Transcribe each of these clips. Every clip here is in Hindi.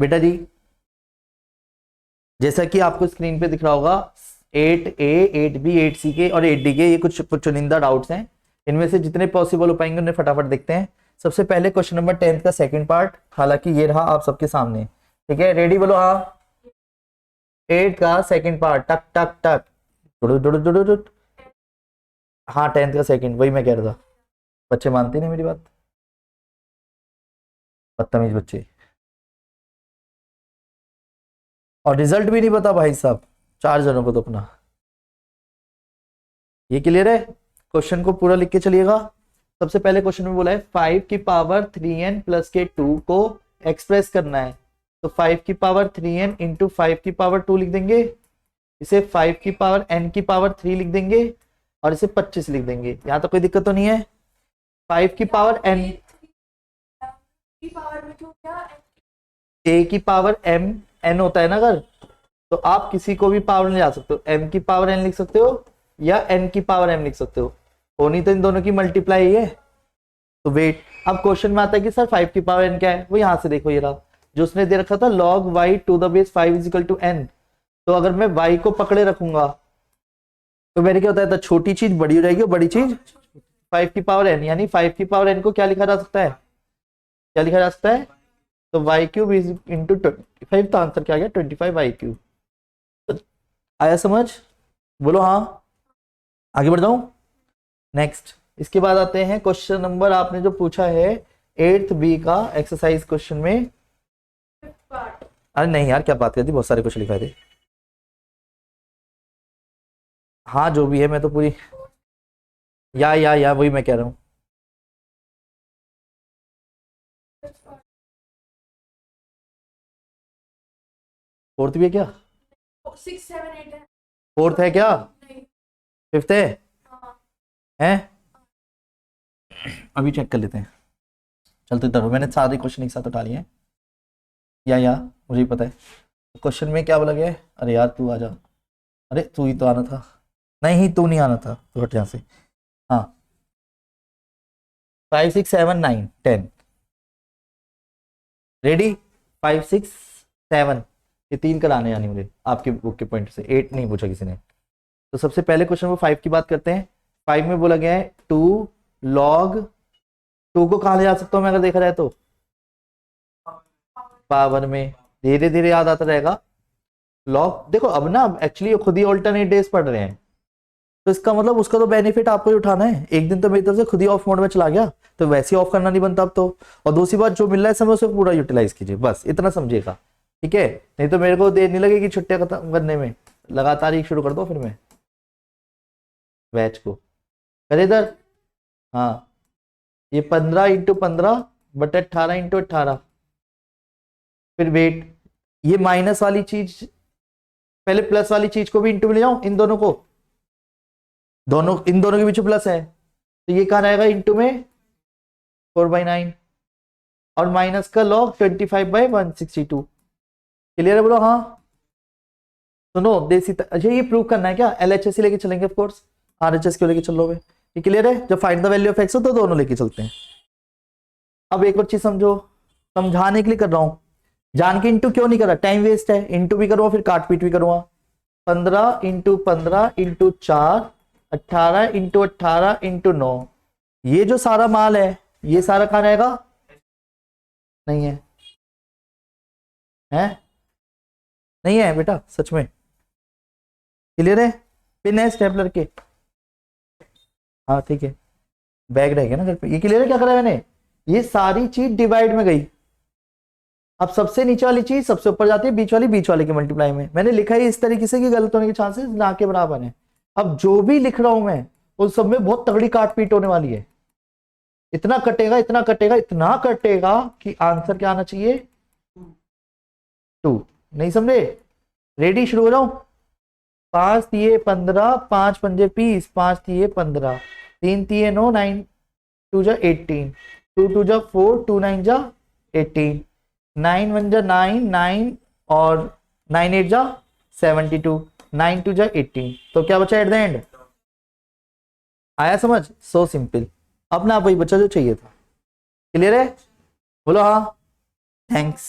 बेटा जी जैसा कि आपको स्क्रीन पे दिख रहा होगा 8A 8B 8C के और 8D के ये कुछ चुनिंदा डाउट्स हैं। इनमें से जितने पॉसिबल हो पाएंगे उन्हें फटाफट देखते हैं। सबसे पहले क्वेश्चन नंबर 10 का सेकंड पार्ट, हालांकि ये रहा आप सबके सामने। ठीक है, रेडी बोलो हाँ। 8 का सेकंड पार्ट, टक टक टक जुड़ो जुड़ो जुड़ो जुड़। हाँ 10th का सेकंड, वही मैं कह रहा था। बच्चे मानते नहीं मेरी बात, बदतमीज बच्चे। और रिजल्ट भी नहीं पता भाई साहब, 4 जनों को तो अपना। ये क्लियर है? क्वेश्चन को पूरा लिख के चलिएगा। सबसे पहले क्वेश्चन में बोला है 5 की पावर 3n प्लस के 2 को एक्सप्रेस करना है। तो 5 की पावर 3n इंटू 5 की पावर 2 लिख देंगे, इसे 5 की पावर n की पावर 3 लिख देंगे और इसे 25 लिख देंगे। यहां तक कोई दिक्कत तो नहीं है? 5 की पावर n a की पावर m n होता है ना अगर, तो आप किसी को भी पावर नहीं ला सकते हो। m की पावर n लिख सकते हो या n की पावर m लिख सकते हो, होनी तो इन दोनों की मल्टीप्लाई है। तो वेट, अब क्वेश्चन में आता है कि सर 5 की पावर n क्या है, वो यहां से देखो, ये रहा जो उसने दे रखा था log y to the base 5 is equal to n। तो अगर मैं y को पकड़े रखूंगा तो मेरे क्या होता है, तो छोटी चीज बड़ी हो जाएगी और बड़ी चीज 5 की पावर n, यानी 5 की पावर n को क्या लिखा जा सकता है, क्या लिखा जा सकता है, तो y क्यूब इज इंटू 25। तो आंसर क्या आ गया 25y क्यूब। आया समझ? बोलो हाँ। आगे बढ़ जाऊं? नेक्स्ट, इसके बाद आते हैं क्वेश्चन नंबर आपने जो पूछा है 8th B का एक्सरसाइज क्वेश्चन में। अरे नहीं यार क्या बात करती, बहुत सारे क्वेश्चन लिखाए थे। हाँ जो भी है, मैं तो पूरी या वही मैं कह रहा हूँ। फोर्थ भी है क्या? 6 7 8 है। फोर्थ है क्या? फिफ्थ है? हैं? अभी चेक कर लेते हैं। चलते तरह मैंने सारे क्वेश्चन एक साथ उठा लिए हैं। या मुझे ही पता है क्वेश्चन में क्या बोला गया है। अरे यार तू आ जा, अरे तू ही तो आना था। नहीं तू नहीं आना था, तो हट यहाँ से। हाँ 5 6 7 9 10 रेडी। 5 6 7 ये 3 कराने यानी मुझे आपके बुक के पॉइंट से, 8 नहीं पूछा किसी ने। तो सबसे पहले क्वेश्चन में 5 की बात करते हैं। 5 में बोला गया है 2 log 2 को कहा ले जा सकता हूं मैं अगर देखा जाए तो पावर में, धीरे धीरे याद आता रहेगा। लॉग देखो अब ना एक्चुअली खुद ही ऑल्टरनेट डेज पढ़ रहे हैं, तो इसका मतलब उसका तो बेनिफिट आपको ही उठाना है। एक दिन तो मेरी तरफ से खुद ही ऑफ मोड में चला गया, तो वैसे ही ऑफ करना नहीं बनता अब तो। और दूसरी बात, जो मिल रहा है समय उसे पूरा यूटिलाइज कीजिए, बस इतना समझिएगा। ठीक है, नहीं तो मेरे को देर नहीं लगेगी छुट्टियां खत्म करने में, लगातार ही शुरू कर दो फिर मैं बैच को। अरे इधर हाँ, ये 15 इंटू 15 बटे 18 इंटू 18। फिर वेट, ये माइनस वाली चीज पहले प्लस वाली चीज को भी इंटू में ले जाऊं, इन दोनों को, दोनों इन दोनों के बीच प्लस है, तो ये कहां रहेगा इंटू में 4/9 और माइनस का लॉग 25/162। क्लियर है बोलो हाँ। सुनो देसी अच्छा ये प्रूव करना है क्या, LHS ही लेके चलेंगे ऑफ कोर्स, RHS क्यों लेके चल रहे हो? ये क्लियर है? जब find the value of x हो तो दोनों लेके चलते हैं। अब एक और चीज समझो, समझाने के लिए कर रहा हूं, जान के इंटू क्यों नहीं कर रहा, टाइम वेस्ट है। इंटू भी करूंगा फिर काट पीट भी करूंगा। 15 इंटू 15 इंटू 4 18 इंटू 18 इंटू 9, ये जो सारा माल है ये सारा कहां रहेगा? नहीं है, है नहीं है बेटा सच में। क्लियर है? पिन है स्टेपलर के? हाँ ठीक है, बैग रह गया ना घर पे। ये क्लियर है क्या करा मैंने? ये सारी चीज डिवाइड में गई, अब सबसे नीचे वाली चीज सबसे ऊपर जाती है, बीच वाले के मल्टीप्लाई में। मैंने लिखा है इस तरीके से कि गलत होने के चांसेस ना के बराबर है। अब जो भी लिख रहा हूं मैं उन सब में बहुत तगड़ी काट पीट होने वाली है। इतना कटेगा इतना कटेगा इतना कटेगा कि आंसर क्या आना चाहिए 2। नहीं समझे? रेडी, शुरू हो जाओ। 5 तिये 15, 5 पंजे 20, 5 तिये 15, 3 तिये 9, 9 2 जा 18, 2 2 जा 4, 2 9 जा 18, 9 1 जा 9, 9 और 9 8 जा 72, 9 2 जा 18। तो क्या बचा एट द एंड? आया समझ? So simple. अपना आप वही बचा जो चाहिए था। क्लियर है? बोलो हाँ। थैंक्स।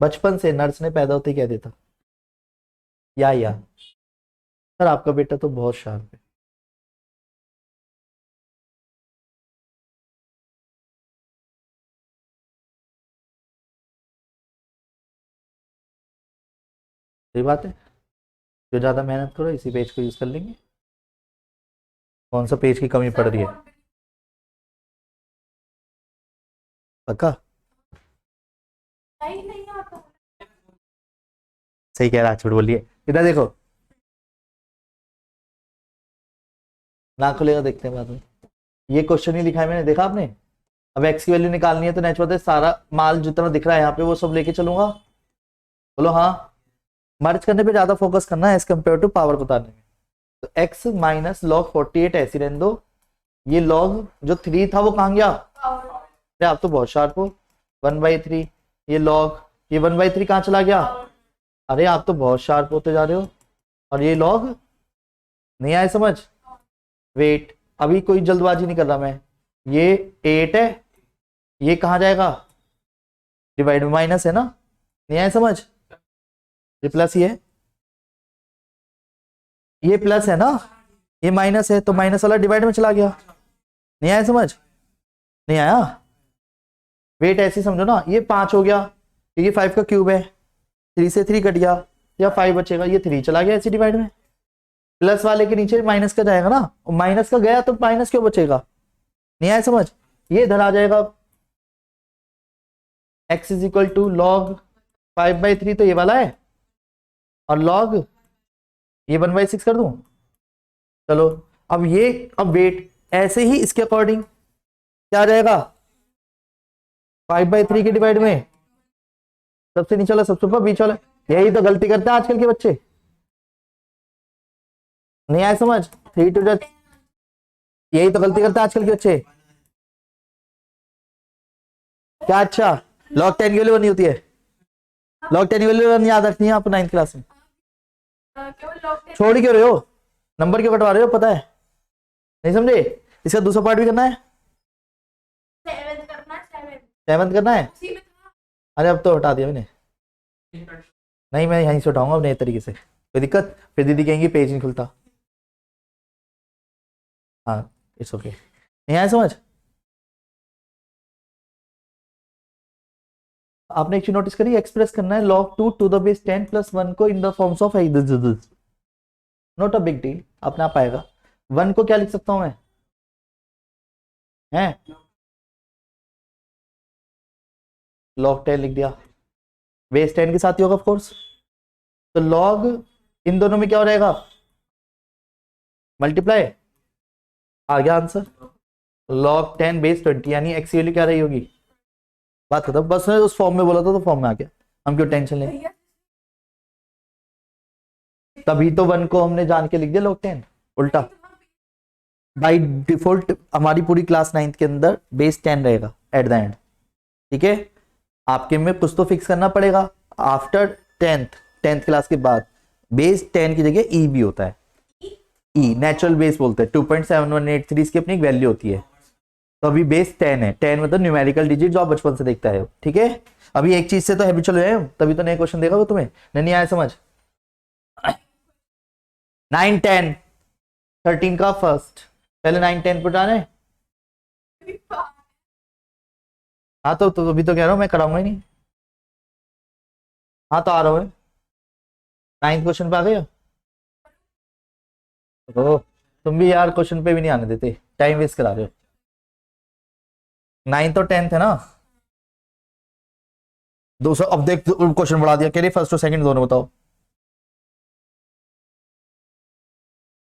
बचपन से नर्स ने पैदा होते ही कह देता या सर आपका बेटा तो बहुत शार्प है। सही बात है, जो ज्यादा मेहनत करो इसी पेज को यूज कर लेंगे। कौन सा पेज की कमी पड़ रही है? पक्का? नहीं आता। सही कह रहा, झूठ बोलिए। इधर देखो, ना खुलेगा, देखते हैं बाद में। ये क्वेश्चन ही लिखा है मैंने, देखा आपने? अब एक्स की वैल्यू निकालनी है तो नेचुरल है सारा माल जितना दिख रहा है यहाँ पे वो सब लेके चलूंगा। बोलो हाँ। मर्ज करने पे ज्यादा फोकस करना है एज कम्पेयर टू पावर को उतारने में। तो x माइनस लॉग 48 ऐसी रहने दो। ये लॉग जो 3 था वो कहाँ गया? अरे आप तो बहुत शार्प हो। 1/3 ये लॉग, ये 1/3 कहाँ चला गया? अरे आप तो बहुत शार्प होते जा रहे हो। और ये लॉग नहीं आए समझ? वेट, अभी कोई जल्दबाजी नहीं कर रहा मैं। ये 8 है, ये कहाँ जाएगा? डिवाइड में माइनस है ना, नहीं आए समझ? ये प्लस ये प्लस है ना, ये माइनस है तो माइनस वाला डिवाइड में चला गया। नहीं आया समझ? नहीं आया? वेट ऐसे समझो ना, ये 5 हो गया क्योंकि 5 का क्यूब है, 3 से 3 कट गया, या 5 बचेगा, ये 3 चला गया ऐसे डिवाइड में। प्लस वाले के नीचे माइनस का जाएगा ना, और माइनस का गया तो माइनस क्यों बचेगा? नहीं आया समझ? ये इधर आ जाएगा, x is equal to log 5/3 तो ये वाला है, और लॉग ये 1/6 कर दूं। चलो अब ये, अब वेट ऐसे ही इसके अकॉर्डिंग क्या आ जाएगा? 5/3 के डिवाइड में सबसे नीचे वाला सबसे ऊपर, बीच वाला। यही तो गलती करते हैं आजकल के बच्चे। नहीं आया समझ? 3 to the, यही तो गलती करते हैं आजकल के बच्चे। क्या? अच्छा, लॉग 10 की वैल्यू नहीं होती है? लॉग 10 की वैल्यू याद रखनी है आपको 9th क्लास में। केवल लॉग छोड़ क्यों रहे हो? नंबर क्यों कटवा रहे हो? पता है नहीं समझे? इसका दूसरा पार्ट भी करना है, 7 करना है, 7 7th करना है। उसी में था। अरे अब तो हटा दिया मैंने, नहीं मैं यहीं से उठाऊंगा अब नए तरीके से। कोई दिक्कत? फिर दीदी कहेंगी पेज नहीं खुलता। हाँ इट्स ओके। नहीं आया समझ? आपने एक चीज नोटिस करी, एक्सप्रेस करना है log 2 to the base 10 plus 1 को in the forms of not a big deal, अपने आप आएगा। 1 को क्या लिख सकता हूं मैं? हैं log 10 लिख दिया, बेस 10 के साथ ही होगा ऑफ कोर्स। तो log इन दोनों में क्या हो रहेगा? मल्टीप्लाई। आ गया आंसर, log 10 बेस 20, यानी एक्स की वैल्यू क्या रही होगी? बात खत्म। बस मैं उस फॉर्म में बोला था तो फॉर्म में आ गया, हम क्यों टेंशन लें। भैया तभी तो 1 को हमने जान के लिख दिया log 10 उल्टा। बाय डिफॉल्ट हमारी पूरी क्लास 9th के अंदर बेस 10 रहेगा एट द एंड, ठीक है? आपके में कुछ तो फिक्स करना पड़ेगा। आफ्टर 10th क्लास के बाद बेस 10 की जगह ई भी होता है, ई नेचुरल बेस बोलते हैं। 2.7183 इसकी अपनी एक वैल्यू होती है। तो अभी बेस 10 है, 10 मतलब न्यूमेरिकल डिजिट जो आप बचपन से देखता है, ठीक है? अभी एक चीज से तो हैबिचुअल है, तभी तो नए क्वेश्चन देगा वो तुम्हें। नहीं आया समझ? 9 10 13 का फर्स्ट, पहले 9 10 पर जाना है। हाँ तो अभी तो कह रहा हूँ मैं कराऊंगा ही नहीं। हाँ तो आ रहा हूँ, 9th क्वेश्चन पे आ गए हो। तुम भी यार क्वेश्चन पे भी नहीं आने देते, टाइम वेस्ट करा रहे हो। 9th और 10th है ना, दूसरा। अब देख क्वेश्चन बढ़ा दिया, कह रही फर्स्ट और सेकंड दोनों बताओ।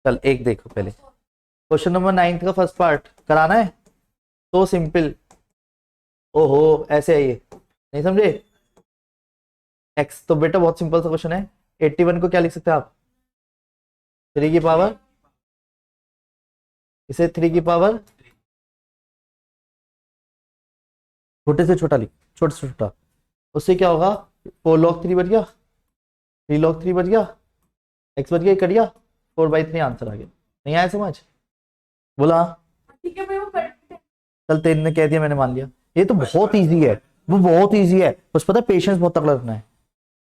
चल एक देखो पहले, क्वेश्चन नंबर 9th का फर्स्ट पार्ट कराना है तो सिंपल। ओहो ऐसे है ये, नहीं समझे? एक्स तो बेटा बहुत सिंपल सा क्वेश्चन है। 81 को क्या लिख सकते हैं आप? 3 की पावर, इसे 3 की पावर छोटे से छोटा लिख, छोटे से छोटा। उससे क्या होगा? 4 log 3 बच गया, 3 log 3 बच गया, एक्स बच गया, कट गया, 4/3 आंसर आ गया। नहीं आया समझ? बोला ठीक है भाई, वो कर चल तेरे ने कह दिया मैंने मान लिया। ये तो बहुत इजी है, वो बहुत इजी है, बस पता है पेशेंस बहुत तगड़ा रखना है।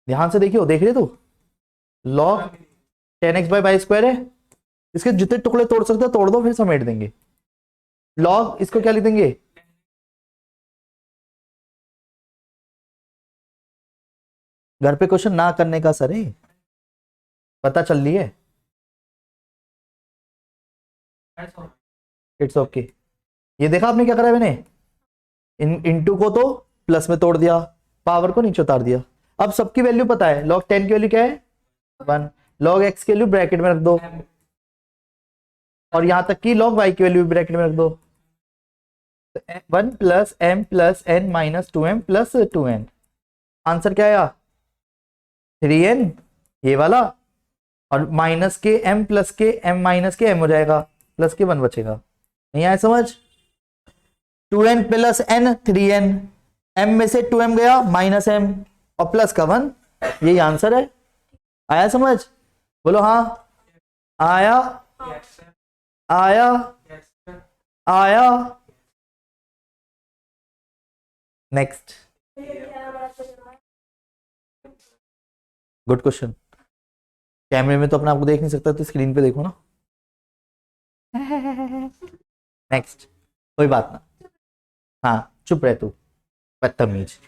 ध्यान से देखियो, देख रहे तू, log 10x by Y square है, इसके जितने टुकड़े तोड़ सकते हो तोड़ दो, फिर समेट देंगे। लॉग इसको क्या लिख देंगे, घर पे क्वेश्चन ना करने का सर है, पता चल रही है। It's okay. ये देखा आपने क्या करा है मैंने, इनटू को तो प्लस में तोड़ दिया, पावर को नीचे उतार दिया। अब सबकी वैल्यू पता है, log 10 की वैल्यू क्या है 1, log x की वैल्यू ब्रैकेट में रख दो, और यहां तक की log y की वैल्यू ब्रैकेट में रख दो। 1 plus m plus n minus 2m plus 2n, answer क्या आया 3n, ये वाला, और माइनस के m प्लस के m माइनस के m हो जाएगा, प्लस के 1 बचेगा। नहीं आया समझ, 2n plus n 3n, m में से 2m गया माइनस m और प्लस का 1, यही आंसर है। आया समझ, बोलो हाँ, आया आया आया। Next, good question. कैमरे में तो अपने आपको देख नहीं सकता, तो स्क्रीन पे देखो ना। नेक्स्ट, कोई बात ना, हाँ चुप रह तू, बदतमीज,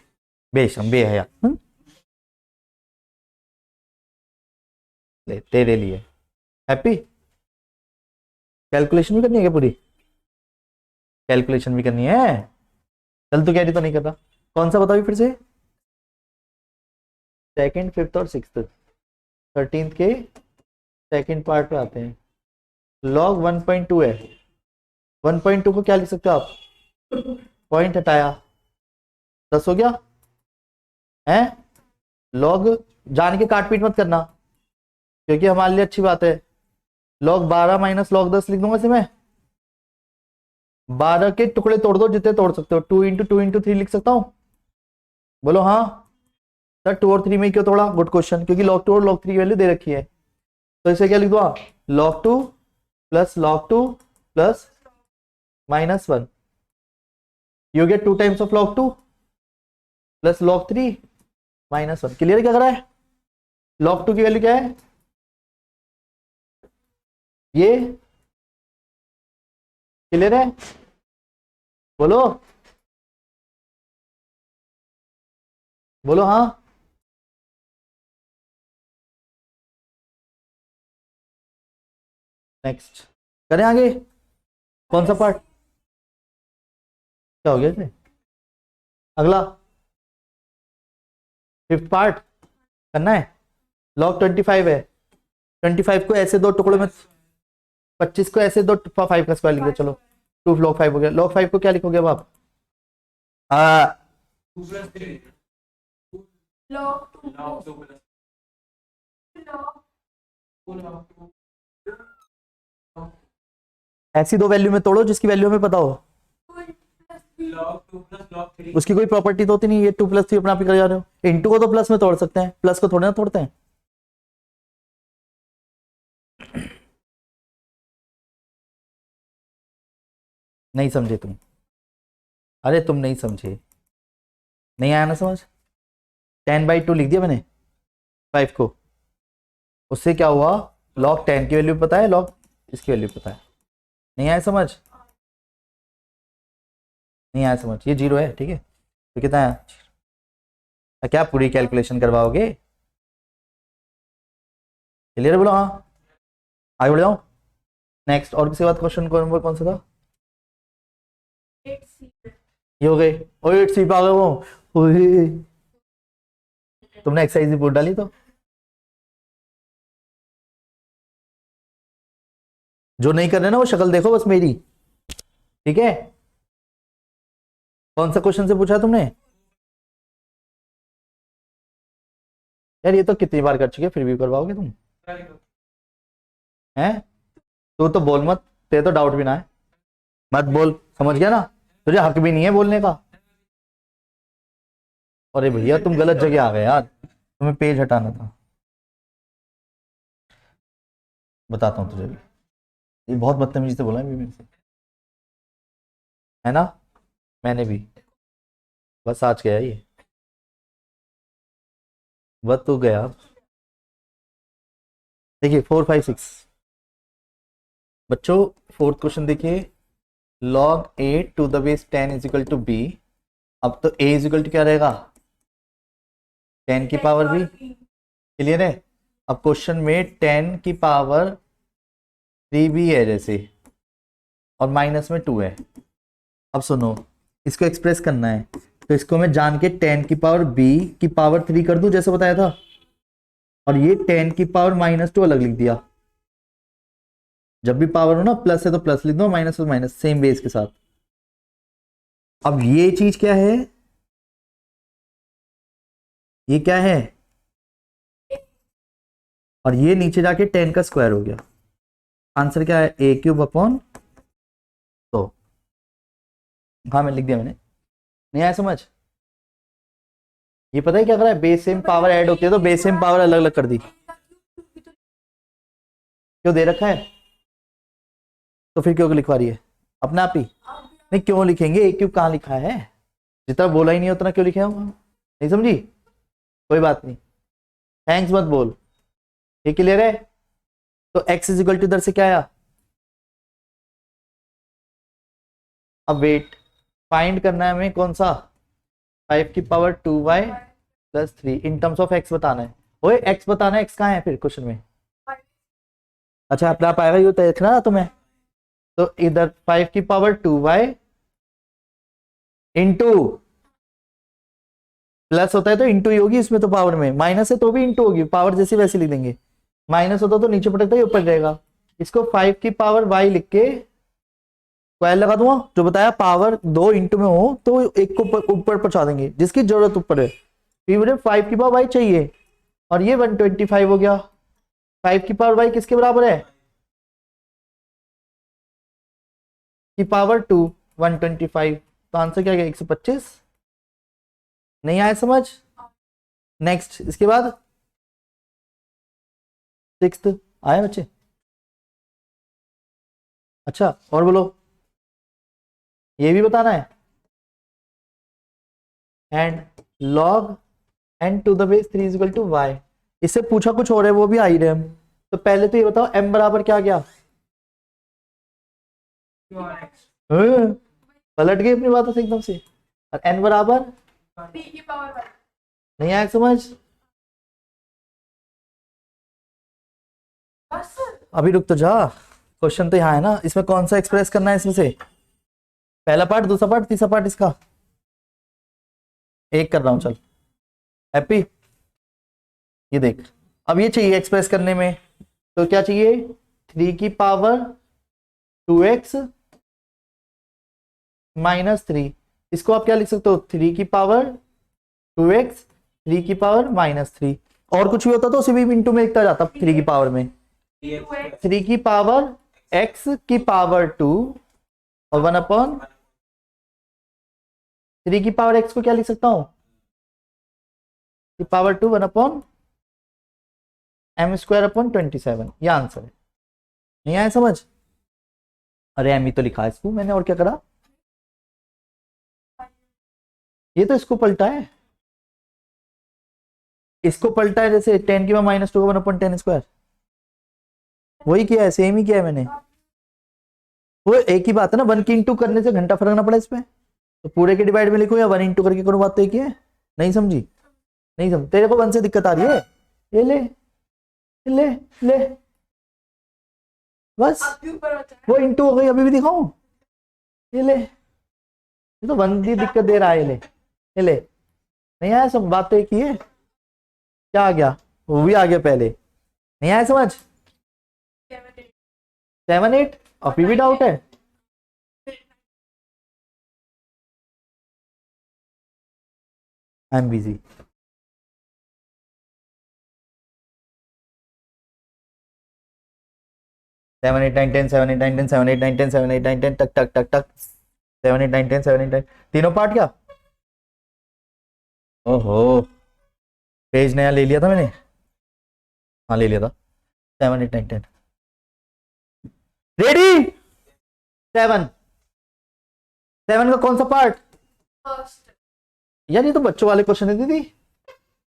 बेशरम, बेहया। ले तेरे लिए, हैप्पी। कैलकुलेशन भी करनी है क्या पूरी, कैलकुलेशन भी करनी है, चल तू कह रही तो नहीं कर रहा। कौन सा बताओ फिर से, सेकंड, फिफ्थ और सिक्स्थ, 13th के सेकंड पार्ट पे आते हैं। लॉग 1.2 है, 1.2 को क्या लिख सकते हो आप, पॉइंट हटाया 10 हो गया है। लॉग जान के काट पीट मत करना, क्योंकि हमारे लिए अच्छी बात है। लॉग 12 माइनस लॉग 10 लिख दूंगा इसे मैं, 12 के टुकड़े तोड़ दो जितने तोड़ सकते हो, 2 इंटू 2 इंटू 3 लिख सकता हूं, बोलो हाँ। सर 2 और 3 में क्यों तोड़ा, गुड क्वेश्चन, क्योंकि log 2 और log 3 की वैल्यू दे रखी है, तो इसे क्या लिख दो, log 2 plus log 2 plus minus 1, you get 2 times of log 2 plus log 3 minus 1। Clear क्या करा है, log 2 की वैल्यू क्या है, ये क्लियर है, बोलो बोलो हाँ। नेक्स्ट करें आगे, कौन सा पार्ट, क्या हो गया इसे, अगला फिफ्थ पार्ट करना है। log 25 है, 25 को ऐसे दो टुकड़ों में, 25 को ऐसे दो, 5 का स्क्वायर लिख दो, चलो 2 log 5 हो गया। log 5 को क्या लिखोगे अब आप, log 2 ऐसी दो वैल्यू में तोड़ो जिसकी वैल्यू हमें पता हो, उसकी कोई प्रॉपर्टी तो होती नहीं, ये 2 प्लस 3 अपने आप ही कर जा रहे हो। इंटू को तो प्लस में तोड़ सकते हैं, प्लस को थोड़े ना तोड़ते हैं। नहीं समझे तुम, अरे तुम नहीं समझे, नहीं आया ना समझ। 10/2 लिख दिया मैंने 5 को, उससे क्या हुआ, log 10 की वैल्यू पता है, log इसकी वैल्यू पता है। नहीं आया समझ, नहीं आया समझ, ये 0 है ठीक है, तो कितना है, क्या पूरी कैलकुलेशन करवाओगे, क्लियर बोलो हाँ, आगे बढ़ जाओ। नेक्स्ट, और किसी बात क्वेश्चन कौन सा था, 8C ये हो गए, ओ 8C पे आ गए वो, ओए, तुमने एक्सरसाइज रिपोर्ट डाली तो, जो नहीं करने ना वो शक्ल देखो बस मेरी, ठीक है। कौन सा क्वेश्चन से पूछा तुमने, यार ये तो कितनी बार कर चुके, फिर भी करवाओगे तुम, हैं, तू तो बोल मत, तेरे तो डाउट भी ना है, मत बोल, समझ गया ना, तुझे हक भी नहीं है बोलने का। अरे भैया तुम गलत जगह आ गए यार, तुम्हें पेज हटाना था, बताता हूँ तुझे भी, ये बहुत बदतमीजी से बोला है अभी मेरे से, है ना, मैंने भी बस आज गया ये, वह तो गया। देखिए 4 5 6 बच्चों, फोर्थ क्वेश्चन देखिए, log a to the base 10 is equal to b। अब तो a इज इक्वल टू क्या रहेगा, 10 की पावर b। क्लियर है। अब क्वेश्चन में 10 की पावर 3b है जैसे, और माइनस में 2 है। अब सुनो, इसको एक्सप्रेस करना है, तो इसको मैं जान के 10 की पावर b की पावर 3 कर दूं जैसे बताया था, और ये 10 की पावर -2 अलग लिख दिया। जब भी पावर हो ना, प्लस है तो प्लस लिख दो, माइनस है तो माइनस, सेम बेस के साथ। अब ये चीज क्या है, ये क्या है, और ये नीचे जाके 10 का स्क्वायर हो गया। आंसर क्या है, ए क्यूब अपॉन, तो हाँ मैं लिख दिया मैंने। नहीं आया समझ। ये पता है क्या कर रहा है, बेस सेम पावर ऐड होती है तो बेस सेम पावर अलग अलग कर दी। क्यों दे रखा है, तो फिर क्यों लिखवा रही है अपने आप ही। नहीं क्यों लिखेंगे, ए क्यूब कहाँ लिखा है, जितना बोला ही नहीं उतना क्यों लिखे हम, नहीं समझी, कोई बात नहीं, थैंक्स मत बोल। ये क्लियर है। तो x इज इक्वल टू इधर से क्या आया, अब वेट फाइंड करना है हमें कौन सा, 5 की power 2y plus 3 in terms of x बताना है। ओए x बताना है, x कहाँ है फिर क्वेश्चन में। अच्छा अपने आप आएगा, ये तो देखना ना तुम्हें। तो इधर 5 की पावर 2y इंटू, प्लस होता है तो इंटू ही होगी इसमें, तो पावर में माइनस है तो भी इंटू होगी, पावर जैसी वैसे लिख देंगे। माइनस होता तो नीचे पड़ता है ऊपर जाएगा। इसको 5 की पावर y लिख के स्क्वायर लगा दूंगा, जो बताया पावर 2 इंटू में हो तो एक को ऊपर पहुंचा देंगे जिसकी जरूरत ऊपर है। फिर मुझे 5 की पावर y चाहिए, और ये 125 हो गया। 5 की पावर y किसके बराबर है, की पावर 2 125, तो आंसर क्या गया 125। नहीं आया समझ। नेक्स्ट इसके बाद सिक्स्थ आया बच्चे। अच्छा और बोलो, ये भी बताना है, and log n to the base 3 is equal to y। इससे पूछा कुछ और है, वो भी आ ही रहे हम। तो पहले तो ये बताओ m बराबर क्या गया, पलट गई अपनी बातों से एकदम से। और n बराबर p की पावर 1। नहीं आया समझ। बस अभी रुक तो जा, क्वेश्चन तो यहाँ है ना, इसमें कौन सा एक्सप्रेस करना है इसमें से, पहला पार्ट दूसरा पार्ट तीसरा पार्ट, इसका एक कर रहा हूं चल। हैप्पी, ये देख, अब ये चाहिए एक्सप्रेस करने में, तो क्या चाहिए, 3 की पावर 2x -3। इसको आप क्या लिख सकते हो, 3 की पावर 2x 3 की पावर -3। और कुछ भी होता तो उसे भी इंटू में लिखता जाता 3 की पावर में। 3 की पावर x की पावर 2 और 1 अपॉन 3 की पावर x को क्या लिख सकता हूं, की पावर 2 1 अपॉन m² अपॉन 27। ये आंसर है। नहीं आया समझ। अरे एम ही तो लिखा है इसको मैंने, और क्या करा, ये तो इसको पलटा है, इसको पलटा है, जैसे 10 की पावर -2 1 अपॉन 10², वही किया है, सेम ही किया है मैंने। वो एक ही बात है ना, 1 की इंटू करने से घंटा फर्क ना पड़ा इसमें, तो पूरे के डिवाइड में लिखो या 1 इंटू करके करो, बात तो एक ही है। नहीं समझी, नहीं समझ, तेरे को 1 से दिक्कत आ रही है, ये ले ले ले, बस आपके ऊपर होता है। वो इंटू हो गई, अभी भी दिखाऊं, ये ले, ये तो 1 की दिक्कत दे रहा है, ये ले। नहीं आया सब, बात तो एक ही है। क्या आ गया, वो भी आ गया पहले। नहीं आया समझ। 7 8 अभी भी डाउट है। I am busy. Seven eight nine ten 7 8 9 10 7 8 9 10 7 8 9 10 टक टक टक टक 7 8 9 10 7 8 9 तीनों पार्ट क्या, ओहो पेज नया ले लिया था मैंने, हाँ ले लिया था। 7 8 9 10 रेडी। 7 7 का कौन सा पार्ट, फर्स्ट यार ये तो बच्चों वाले क्वेश्चन है दीदी,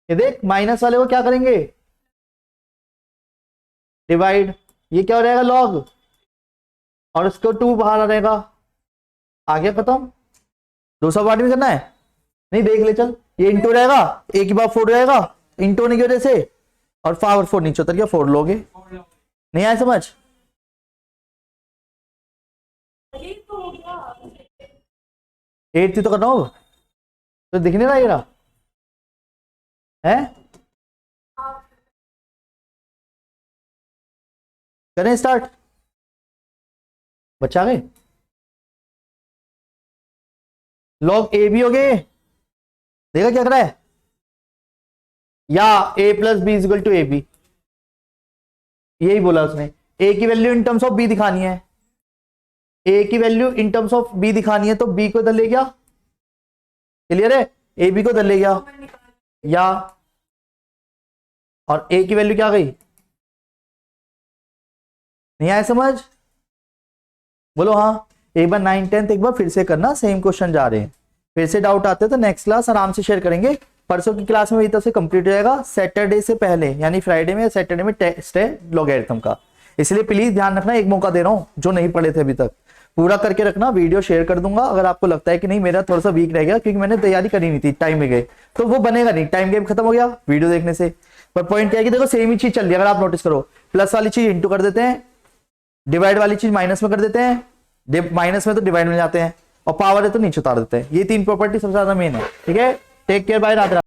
ये देख माइनस वाले को क्या करेंगे, डिवाइड, ये क्या हो जाएगा लॉग, और इसको 2 बाहर आ रहेगा, आ गया खत्म। 200 पार्ट में करना है, नहीं देख ले चल, ये इंटू रहेगा, एक ही बार 4 रहेगा इंटू होने की वजह से, और पावर 4 नीचे उतर गया, 4 लोगे, नहीं आया समझ। ये तो हो गया 8 थी तो करना हो, तो दिखने रहा ये रहा है, करें स्टार्ट, बच्चा गए, लॉग ए भी हो गए, देखा क्या कर रहा है, या a plus B is equal to A B, यही बोला उसने, a की value in terms of b दिखानी है, a की value in terms of b दिखानी है, तो b को इधर ले गया, क्लियर है, a b को इधर ले गया, या और a की वैल्यू क्या गई, नहीं आया समझ, बोलो हाँ। एक बार 9 10th एक बार फिर से करना, सेम क्वेश्चन जा रहे हैं, फिर से डाउट आते हैं तो नेक्स्ट क्लास आराम से शेयर करेंगे, परसों की क्लास में मेरी तरफ से कंप्लीट हो जाएगा, सैटरडे से पहले यानी फ्राइडे में या सैटरडे में टेस्ट है लॉगरिथम का, इसलिए प्लीज ध्यान रखना, एक मौका दे रहा हूं, जो नहीं पढ़े थे अभी तक पूरा करके रखना, वीडियो शेयर कर दूंगा, अगर आपको लगता है कि नहीं मेरा थोड़ा सा वीक रह गया क्योंकि मैंने तैयारी करी नहीं थी, टाइम में गए, तो वो बनेगा नहीं, टाइम गेम खत्म हो गया वीडियो देखने से। पर पॉइंट क्या है कि देखो सेम ही चीज चल रही है, अगर आप नोटिस करो, प्लस वाली चीज इंटू कर देते हैं, डिवाइड वाली चीज माइनस में कर देते हैं, माइनस में तो डिवाइड में जाते हैं, और पावर है तो नीचे उतार देते हैं, ये 3 प्रॉपर्टी सबसे ज्यादा मेन है, ठीक है। Take care, bye, Radhe.